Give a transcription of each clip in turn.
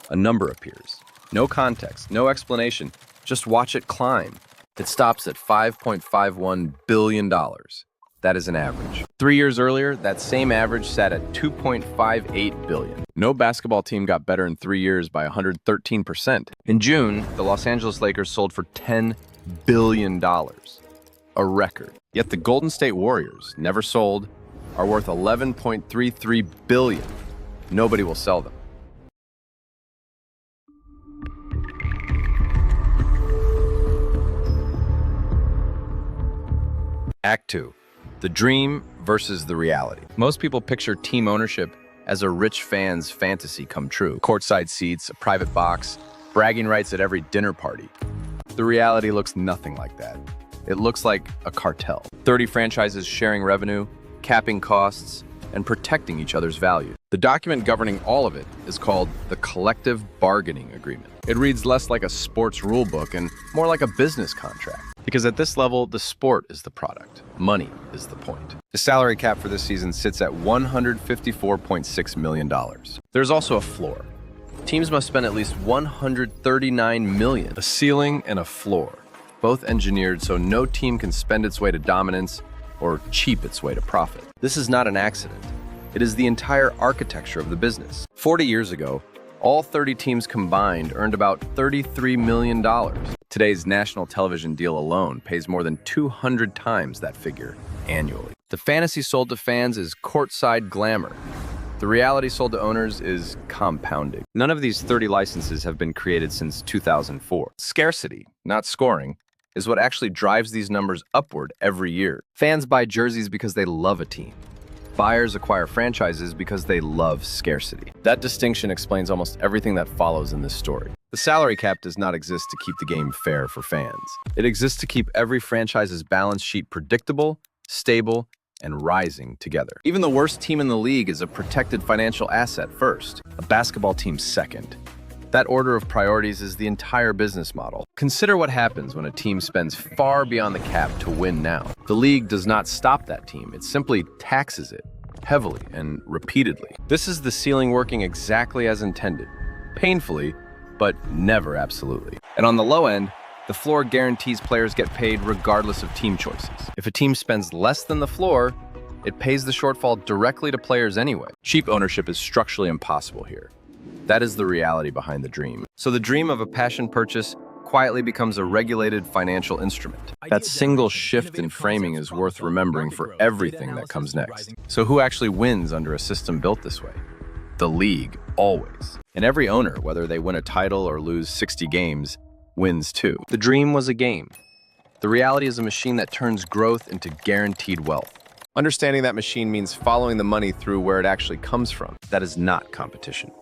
A number appears. No context, no explanation. Just watch it climb. It stops at $5.51 billion. That is an average. 3 years earlier, that same average sat at $2.58 billion. No basketball team got better in 3 years by 113%. In June, the Los Angeles Lakers sold for $10 billion. A record. Yet the Golden State Warriors, never sold, are worth $11.33 billion. Nobody will sell them. Act 2. The dream versus the reality. Most people picture team ownership as a rich fan's fantasy come true. Courtside seats, a private box, bragging rights at every dinner party. The reality looks nothing like that. It looks like a cartel. 30 franchises sharing revenue, capping costs, and protecting each other's value. The document governing all of it is called the Collective Bargaining Agreement. It reads less like a sports rule book and more like a business contract. Because at this level, the sport is the product. Money is the point. The salary cap for this season sits at $154.6 million. There's also a floor. Teams must spend at least $139 million. A ceiling and a floor, both engineered so no team can spend its way to dominance or cheap its way to profit. This is not an accident. It is the entire architecture of the business. 40 years ago, all 30 teams combined earned about $33 million. Today's national television deal alone pays more than 200 times that figure annually. The fantasy sold to fans is courtside glamour. The reality sold to owners is compounding. None of these 30 licenses have been created since 2004. Scarcity, not scoring, is what actually drives these numbers upward every year. Fans buy jerseys because they love a team. Buyers acquire franchises because they love scarcity. That distinction explains almost everything that follows in this story. The salary cap does not exist to keep the game fair for fans. It exists to keep every franchise's balance sheet predictable, stable, and rising together. Even the worst team in the league is a protected financial asset first, a basketball team second. That order of priorities is the entire business model. Consider what happens when a team spends far beyond the cap to win now. The league does not stop that team. It simply taxes it heavily and repeatedly. This is the ceiling working exactly as intended. Painfully, but never absolutely. And on the low end, the floor guarantees players get paid regardless of team choices. If a team spends less than the floor, it pays the shortfall directly to players anyway. Cheap ownership is structurally impossible here. That is the reality behind the dream. So the dream of a passion purchase quietly becomes a regulated financial instrument. That single shift in framing is worth remembering for everything that comes next. So who actually wins under a system built this way? The league, always. And every owner, whether they win a title or lose 60 games, wins too. The dream was a game. The reality is a machine that turns growth into guaranteed wealth. Understanding that machine means following the money through where it actually comes from. That is not competition.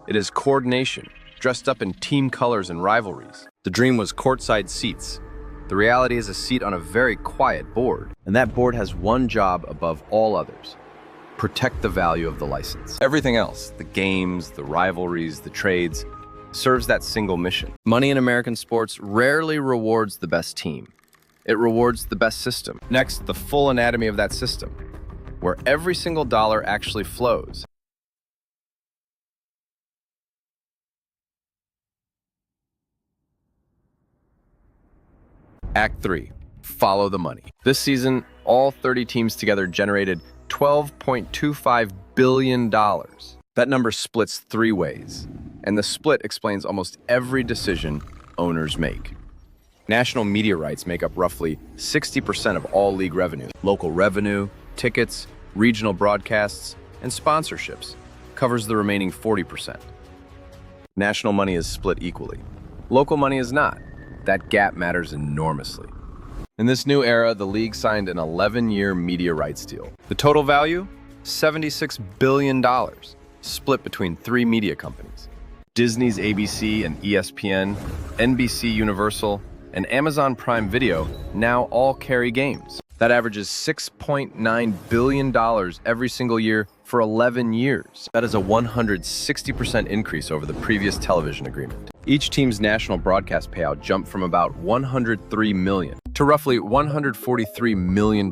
It is coordination, dressed up in team colors and rivalries. The dream was courtside seats. The reality is a seat on a very quiet board, and that board has one job above all others: protect the value of the license. Everything else, the games, the rivalries, the trades, serves that single mission. Money in American sports rarely rewards the best team. It rewards the best system. Next, the full anatomy of that system, where every single dollar actually flows. Act 3. Follow the money. This season, all 30 teams together generated $12.25 billion. That number splits 3 ways, and the split explains almost every decision owners make. National media rights make up roughly 60% of all league revenue. Local revenue, tickets, regional broadcasts, and sponsorships covers the remaining 40%. National money is split equally. Local money is not. That gap matters enormously. In this new era, the league signed an 11-year media rights deal. The total value? $76 billion, split between 3 media companies. Disney's ABC and ESPN, NBC Universal, and Amazon Prime Video now all carry games. That averages $6.9 billion every single year for 11 years. That is a 160% increase over the previous television agreement. Each team's national broadcast payout jumped from about $103 million to roughly $143 million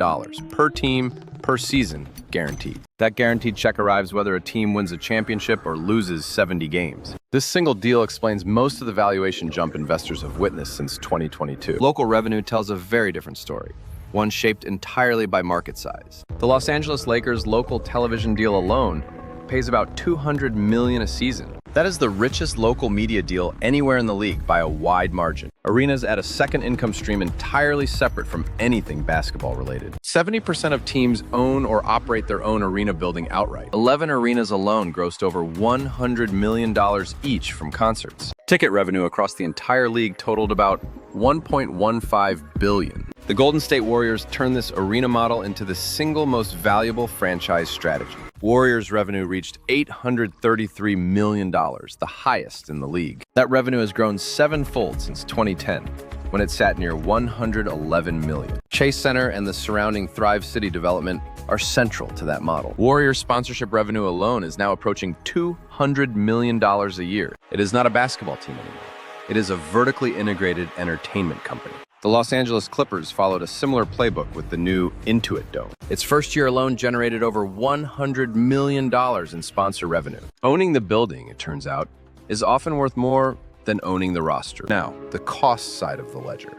per team per season, guaranteed. That guaranteed check arrives whether a team wins a championship or loses 70 games. This single deal explains most of the valuation jump investors have witnessed since 2022. Local revenue tells a very different story, one shaped entirely by market size. The Los Angeles Lakers' local television deal alone pays about $200 million a season. That is the richest local media deal anywhere in the league by a wide margin. Arenas add a second income stream entirely separate from anything basketball related. 70% of teams own or operate their own arena building outright. 11 arenas alone grossed over $100 million each from concerts. Ticket revenue across the entire league totaled about $1.15 billion. The Golden State Warriors turned this arena model into the single most valuable franchise strategy. Warriors revenue reached $833 million, the highest in the league. That revenue has grown sevenfold since 2010, when it sat near $111 million. Chase Center and the surrounding Thrive City development are central to that model. Warriors sponsorship revenue alone is now approaching $200 million a year. It is not a basketball team anymore. It is a vertically integrated entertainment company. The Los Angeles Clippers followed a similar playbook with the new Intuit Dome. Its first year alone generated over $100 million in sponsor revenue. Owning the building, it turns out, is often worth more than owning the roster. Now, the cost side of the ledger,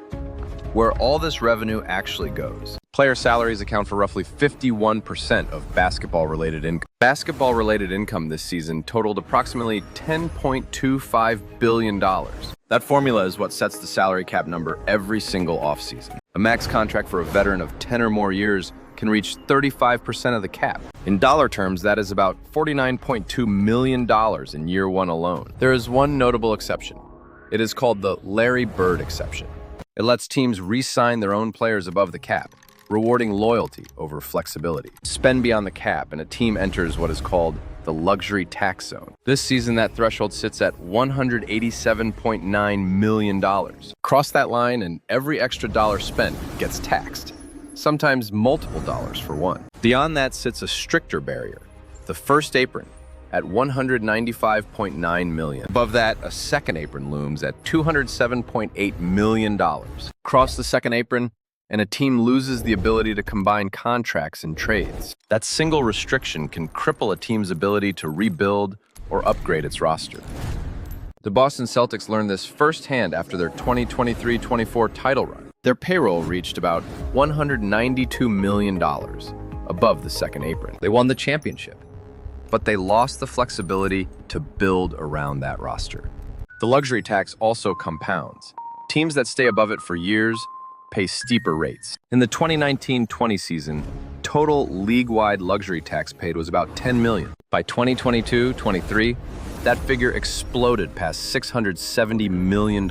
where all this revenue actually goes. Player salaries account for roughly 51% of basketball-related income. Basketball-related income this season totaled approximately $10.25 billion. That formula is what sets the salary cap number every single offseason. A max contract for a veteran of 10 or more years can reach 35% of the cap. In dollar terms, that is about $49.2 million in year one alone. There is one notable exception. It is called the Larry Bird exception. It lets teams re-sign their own players above the cap, rewarding loyalty over flexibility. Spend beyond the cap, and a team enters what is called the luxury tax zone. This season, that threshold sits at $187.9 million. Cross that line, and every extra dollar spent gets taxed, sometimes multiple dollars for one. Beyond that sits a stricter barrier, the first apron, at $195.9 million. Above that, a second apron looms at $207.8 million. Cross the second apron, and a team loses the ability to combine contracts and trades. That single restriction can cripple a team's ability to rebuild or upgrade its roster. The Boston Celtics learned this firsthand after their 2023-24 title run. Their payroll reached about $192 million above the second apron. They won the championship, but they lost the flexibility to build around that roster. The luxury tax also compounds. Teams that stay above it for years pay steeper rates. In the 2019-20 season, total league-wide luxury tax paid was about $10 million. By 2022-23, that figure exploded past $670 million,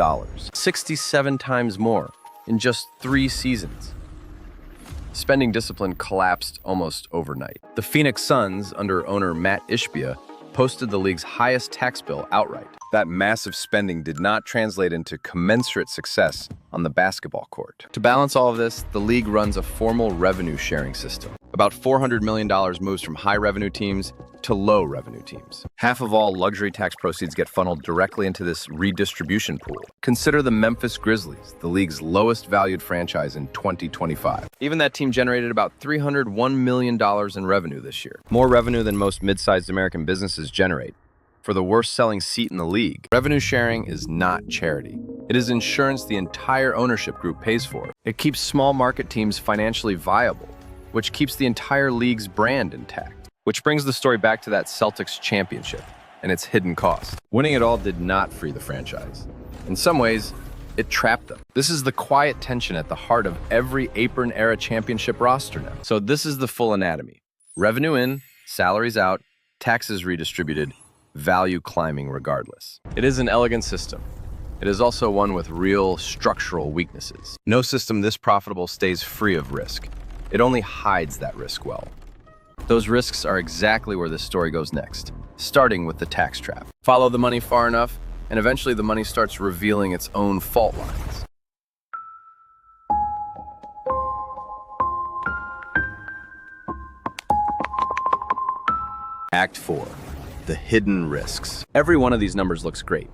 67 times more in just 3 seasons. Spending discipline collapsed almost overnight. The Phoenix Suns, under owner Matt Ishbia, posted the league's highest tax bill outright. That massive spending did not translate into commensurate success on the basketball court. To balance all of this, the league runs a formal revenue sharing system. About $400 million moves from high revenue teams to low revenue teams. Half of all luxury tax proceeds get funneled directly into this redistribution pool. Consider the Memphis Grizzlies, the league's lowest valued franchise in 2025. Even that team generated about $301 million in revenue this year, more revenue than most mid-sized American businesses generate. For the worst-selling seat in the league, revenue sharing is not charity. It is insurance the entire ownership group pays for. It keeps small market teams financially viable, which keeps the entire league's brand intact. Which brings the story back to that Celtics championship and its hidden cost. Winning it all did not free the franchise. In some ways, it trapped them. This is the quiet tension at the heart of every apron-era championship roster now. So this is the full anatomy. Revenue in, salaries out, taxes redistributed, value climbing regardless. It is an elegant system. It is also one with real structural weaknesses. No system this profitable stays free of risk. It only hides that risk well. Those risks are exactly where this story goes next, starting with the tax trap. Follow the money far enough, and eventually the money starts revealing its own fault lines. Act 4. The hidden risks. Every one of these numbers looks great,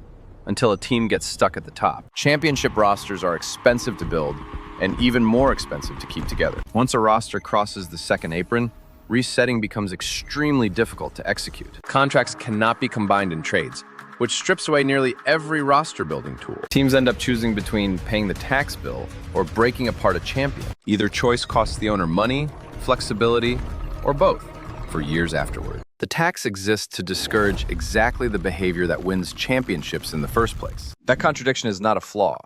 until a team gets stuck at the top. Championship rosters are expensive to build, and even more expensive to keep together. Once a roster crosses the second apron, resetting becomes extremely difficult to execute. Contracts cannot be combined in trades, which strips away nearly every roster-building tool. Teams end up choosing between paying the tax bill or breaking apart a champion. Either choice costs the owner money, flexibility, or both for years afterward. The tax exists to discourage exactly the behavior that wins championships in the first place. That contradiction is not a flaw.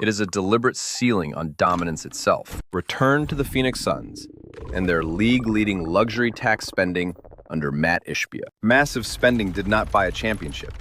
It is a deliberate ceiling on dominance itself. Return to the Phoenix Suns and their league-leading luxury tax spending under Matt Ishbia. Massive spending did not buy a championship.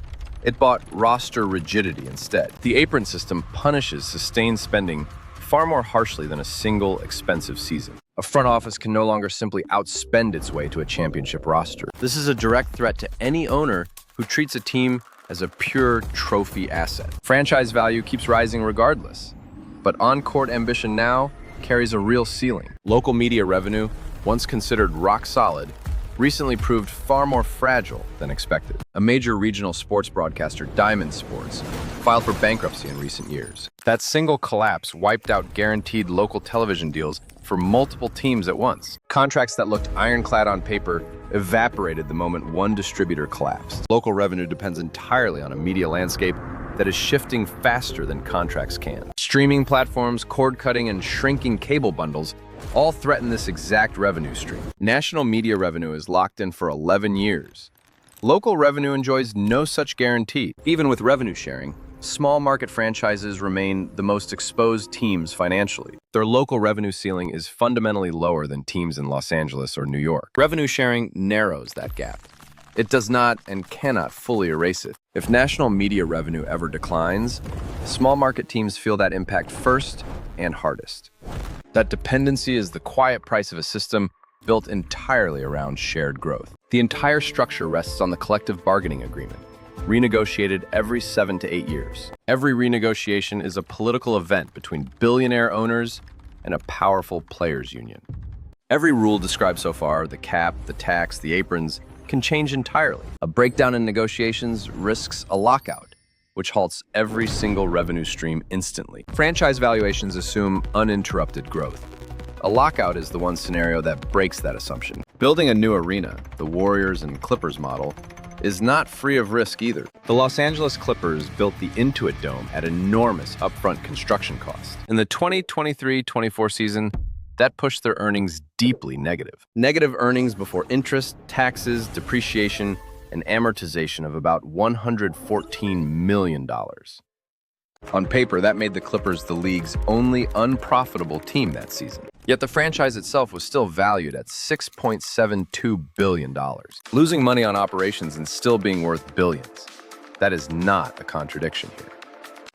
It bought roster rigidity instead. The apron system punishes sustained spending far more harshly than a single expensive season. A front office can no longer simply outspend its way to a championship roster. This is a direct threat to any owner who treats a team as a pure trophy asset. Franchise value keeps rising regardless, but on-court ambition now carries a real ceiling. Local media revenue, once considered rock solid, recently proved far more fragile than expected. A major regional sports broadcaster, Diamond Sports, filed for bankruptcy in recent years. That single collapse wiped out guaranteed local television deals for multiple teams at once. Contracts that looked ironclad on paper evaporated the moment one distributor collapsed. Local revenue depends entirely on a media landscape that is shifting faster than contracts can. Streaming platforms, cord-cutting, and shrinking cable bundles all threaten this exact revenue stream. National media revenue is locked in for 11 years. Local revenue enjoys no such guarantee. Even with revenue sharing, small market franchises remain the most exposed teams financially. Their local revenue ceiling is fundamentally lower than teams in Los Angeles or New York. Revenue sharing narrows that gap. It does not and cannot fully erase it. If national media revenue ever declines, small market teams feel that impact first and hardest. That dependency is the quiet price of a system built entirely around shared growth. The entire structure rests on the collective bargaining agreement, renegotiated every 7 to 8 years. Every renegotiation is a political event between billionaire owners and a powerful players' union. Every rule described so far, the cap, the tax, the aprons, can change entirely. A breakdown in negotiations risks a lockout, which halts every single revenue stream instantly. Franchise valuations assume uninterrupted growth. A lockout is the one scenario that breaks that assumption. Building a new arena, the Warriors and Clippers model, is not free of risk either. The Los Angeles Clippers built the Intuit Dome at enormous upfront construction cost. In the 2023-24 season, that pushed their earnings deeply negative. Negative earnings before interest, taxes, depreciation, and amortization of about $114 million. On paper, that made the Clippers the league's only unprofitable team that season. Yet the franchise itself was still valued at $6.72 billion. Losing money on operations and still being worth billions. That is not a contradiction here.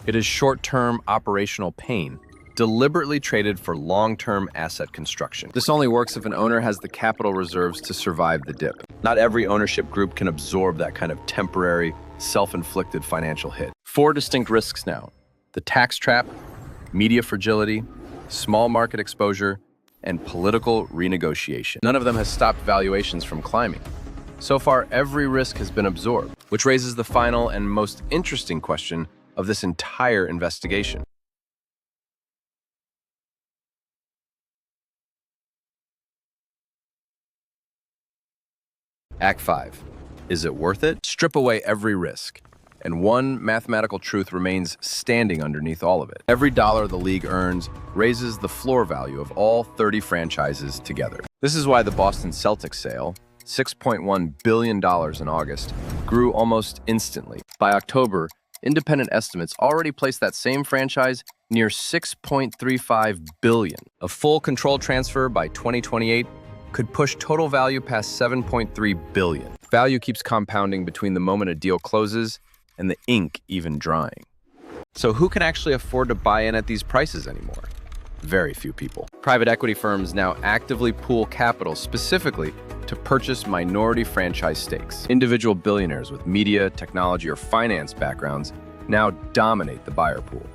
It is short-term operational pain, deliberately traded for long-term asset construction. This only works if an owner has the capital reserves to survive the dip. Not every ownership group can absorb that kind of temporary, self-inflicted financial hit. 4 distinct risks now: the tax trap, media fragility, small market exposure, and political renegotiation. None of them has stopped valuations from climbing. So far, every risk has been absorbed, which raises the final and most interesting question of this entire investigation. Act 5. Is it worth it? Strip away every risk, and one mathematical truth remains standing underneath all of it. Every dollar the league earns raises the floor value of all 30 franchises together. This is why the Boston Celtics sale, $6.1 billion in August, grew almost instantly. By October, independent estimates already placed that same franchise near $6.35 billion. A full control transfer by 2028 could push total value past $7.3 billion. Value keeps compounding between the moment a deal closes and the ink even drying. So who can actually afford to buy in at these prices anymore? Very few people. Private equity firms now actively pool capital specifically to purchase minority franchise stakes. Individual billionaires with media, technology, or finance backgrounds now dominate the buyer pool.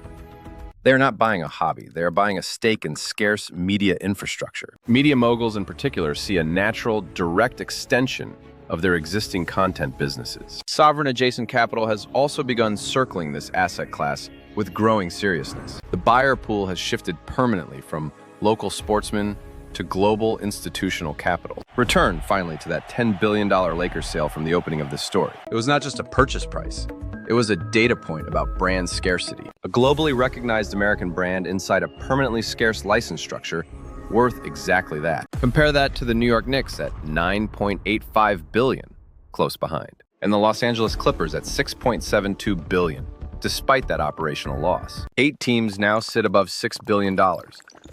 They are not buying a hobby. They are buying a stake in scarce media infrastructure. Media moguls in particular see a natural, direct extension of their existing content businesses. Sovereign adjacent capital has also begun circling this asset class with growing seriousness. The buyer pool has shifted permanently from local sportsmen to global institutional capital. Return, finally, to that $10 billion Lakers sale from the opening of this story. It was not just a purchase price. It was a data point about brand scarcity. A globally recognized American brand inside a permanently scarce license structure worth exactly that. Compare that to the New York Knicks at $9.85 billion, close behind. And the Los Angeles Clippers at $6.72 billion, despite that operational loss. 8 teams now sit above $6 billion,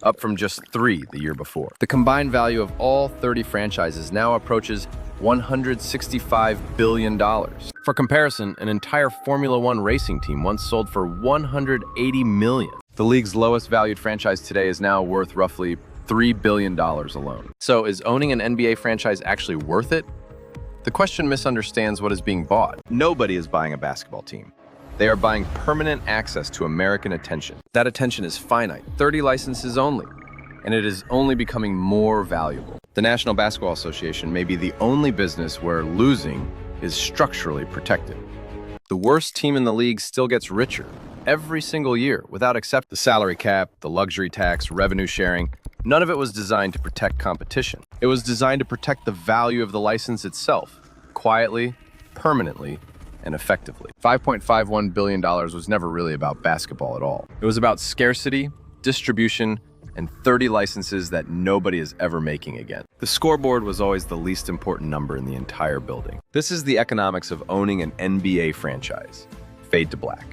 up from just 3 the year before. The combined value of all 30 franchises now approaches $165 billion. For comparison, an entire Formula One racing team once sold for $180 million. The league's lowest valued franchise today is now worth roughly $3 billion alone. So is owning an NBA franchise actually worth it? The question misunderstands what is being bought. Nobody is buying a basketball team. They are buying permanent access to American attention. That attention is finite, 30 licenses only, and it is only becoming more valuable. The National Basketball Association may be the only business where losing is structurally protected. The worst team in the league still gets richer every single year, without except the salary cap, the luxury tax, revenue sharing. None of it was designed to protect competition. It was designed to protect the value of the license itself, quietly, permanently, and effectively. $5.51 billion was never really about basketball at all. It was about scarcity, distribution, and 30 licenses that nobody is ever making again. The scoreboard was always the least important number in the entire building. This is the economics of owning an NBA franchise. Fade to black.